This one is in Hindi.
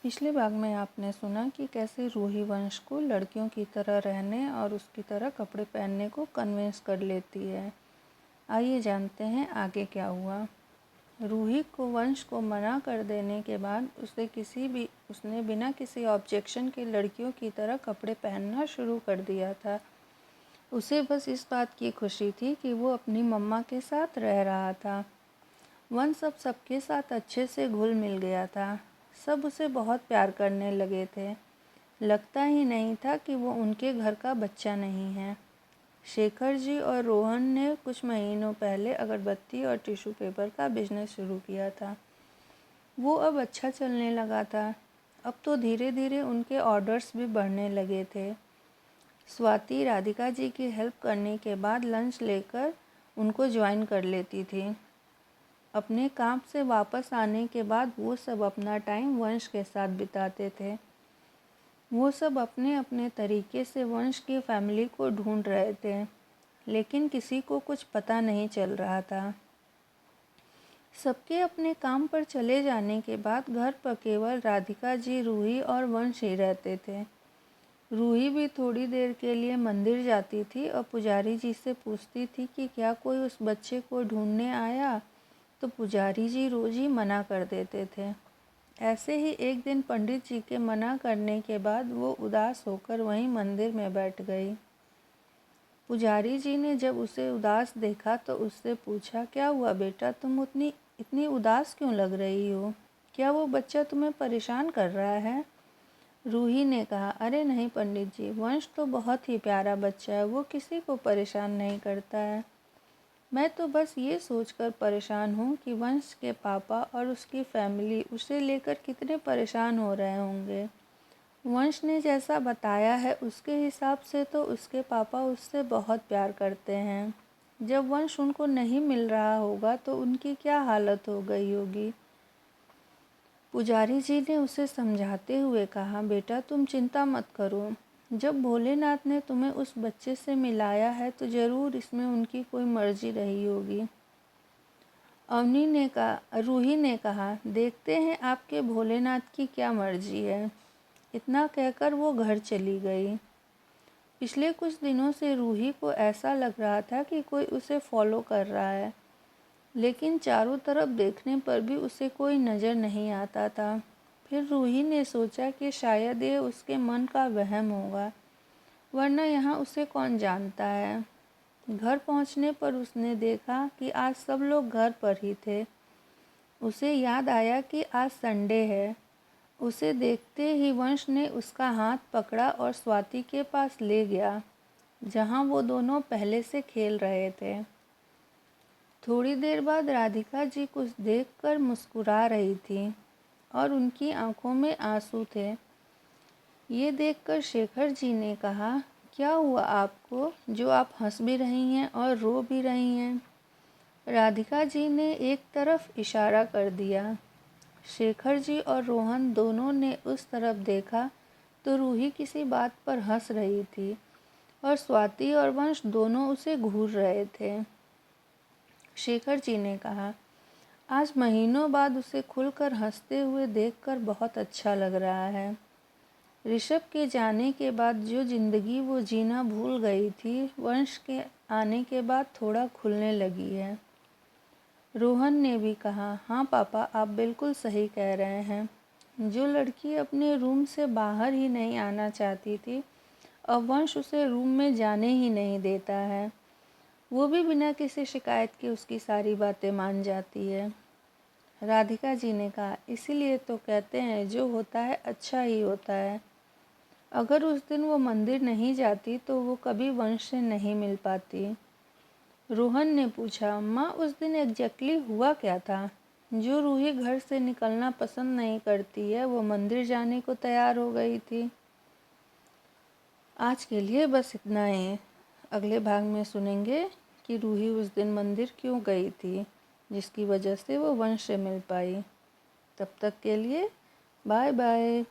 पिछले भाग में आपने सुना कि कैसे रूही वंश को लड़कियों की तरह रहने और उसकी तरह कपड़े पहनने को कन्विंस कर लेती है। आइए जानते हैं आगे क्या हुआ। रूही को वंश को मना कर देने के बाद उसने बिना किसी ऑब्जेक्शन के लड़कियों की तरह कपड़े पहनना शुरू कर दिया था। उसे बस इस बात की खुशी थी कि वो अपनी मम्मा के साथ रह रहा था। वंश अब सबके साथ अच्छे से घुल मिल गया था। सब उसे बहुत प्यार करने लगे थे। लगता ही नहीं था कि वो उनके घर का बच्चा नहीं है। शेखर जी और रोहन ने कुछ महीनों पहले अगरबत्ती और टिश्यू पेपर का बिजनेस शुरू किया था। वो अब अच्छा चलने लगा था। अब तो धीरे धीरे उनके ऑर्डर्स भी बढ़ने लगे थे। स्वाति राधिका जी की हेल्प करने के बाद लंच लेकर उनको ज्वाइन कर लेती थी। अपने काम से वापस आने के बाद वो सब अपना टाइम वंश के साथ बिताते थे। वो सब अपने अपने तरीके से वंश की फैमिली को ढूंढ रहे थे, लेकिन किसी को कुछ पता नहीं चल रहा था। सबके अपने काम पर चले जाने के बाद घर पर केवल राधिका जी, रूही और वंश ही रहते थे। रूही भी थोड़ी देर के लिए मंदिर जाती थी और पुजारी जी से पूछती थी कि क्या कोई उस बच्चे को ढूंढने आया, तो पुजारी जी रोज ही मना कर देते थे। ऐसे ही एक दिन पंडित जी के मना करने के बाद वो उदास होकर वहीं मंदिर में बैठ गई। पुजारी जी ने जब उसे उदास देखा तो उससे पूछा, क्या हुआ बेटा, तुम इतनी उदास क्यों लग रही हो? क्या वो बच्चा तुम्हें परेशान कर रहा है? रूही ने कहा, अरे नहीं पंडित जी, वंश तो बहुत ही प्यारा बच्चा है, वो किसी को परेशान नहीं करता है। मैं तो बस ये सोचकर परेशान हूँ कि वंश के पापा और उसकी फैमिली उसे लेकर कितने परेशान हो रहे होंगे। वंश ने जैसा बताया है उसके हिसाब से तो उसके पापा उससे बहुत प्यार करते हैं। जब वंश उनको नहीं मिल रहा होगा तो उनकी क्या हालत हो गई होगी। पुजारी जी ने उसे समझाते हुए कहा, बेटा तुम चिंता मत करो। जब भोलेनाथ ने तुम्हें उस बच्चे से मिलाया है तो ज़रूर इसमें उनकी कोई मर्जी रही होगी। रूही ने कहा, देखते हैं आपके भोलेनाथ की क्या मर्जी है। इतना कहकर वो घर चली गई। पिछले कुछ दिनों से रूही को ऐसा लग रहा था कि कोई उसे फॉलो कर रहा है, लेकिन चारों तरफ देखने पर भी उसे कोई नज़र नहीं आता था। फिर रूही ने सोचा कि शायद ये उसके मन का वहम होगा, वरना यहाँ उसे कौन जानता है। घर पहुँचने पर उसने देखा कि आज सब लोग घर पर ही थे। उसे याद आया कि आज संडे है। उसे देखते ही वंश ने उसका हाथ पकड़ा और स्वाति के पास ले गया, जहाँ वो दोनों पहले से खेल रहे थे। थोड़ी देर बाद राधिका जी कुछ देखकर मुस्कुरा रही थी और उनकी आंखों में आंसू थे। ये देखकर शेखर जी ने कहा, क्या हुआ आपको, जो आप हंस भी रही हैं और रो भी रही हैं? राधिका जी ने एक तरफ इशारा कर दिया। शेखर जी और रोहन दोनों ने उस तरफ देखा तो रूही किसी बात पर हंस रही थी और स्वाति और वंश दोनों उसे घूर रहे थे। शेखर जी ने कहा, आज महीनों बाद उसे खुलकर हंसते हुए देखकर बहुत अच्छा लग रहा है। ऋषभ के जाने के बाद जो जिंदगी वो जीना भूल गई थी, वंश के आने के बाद थोड़ा खुलने लगी है। रोहन ने भी कहा, हाँ पापा, आप बिल्कुल सही कह रहे हैं। जो लड़की अपने रूम से बाहर ही नहीं आना चाहती थी, अब वंश उसे रूम में जाने ही नहीं देता है। वो भी बिना किसी शिकायत के उसकी सारी बातें मान जाती है। राधिका जी ने कहा, इसीलिए तो कहते हैं जो होता है अच्छा ही होता है। अगर उस दिन वो मंदिर नहीं जाती तो वो कभी वंश से नहीं मिल पाती। रोहन ने पूछा, माँ उस दिन एग्जैक्टली हुआ क्या था? जो रूही घर से निकलना पसंद नहीं करती है वो मंदिर जाने को तैयार हो गई थी। आज के लिए बस इतना ही। अगले भाग में सुनेंगे कि रूही उस दिन मंदिर क्यों गई थी, जिसकी वजह से वो वंश से मिल पाई। तब तक के लिए बाय बाय।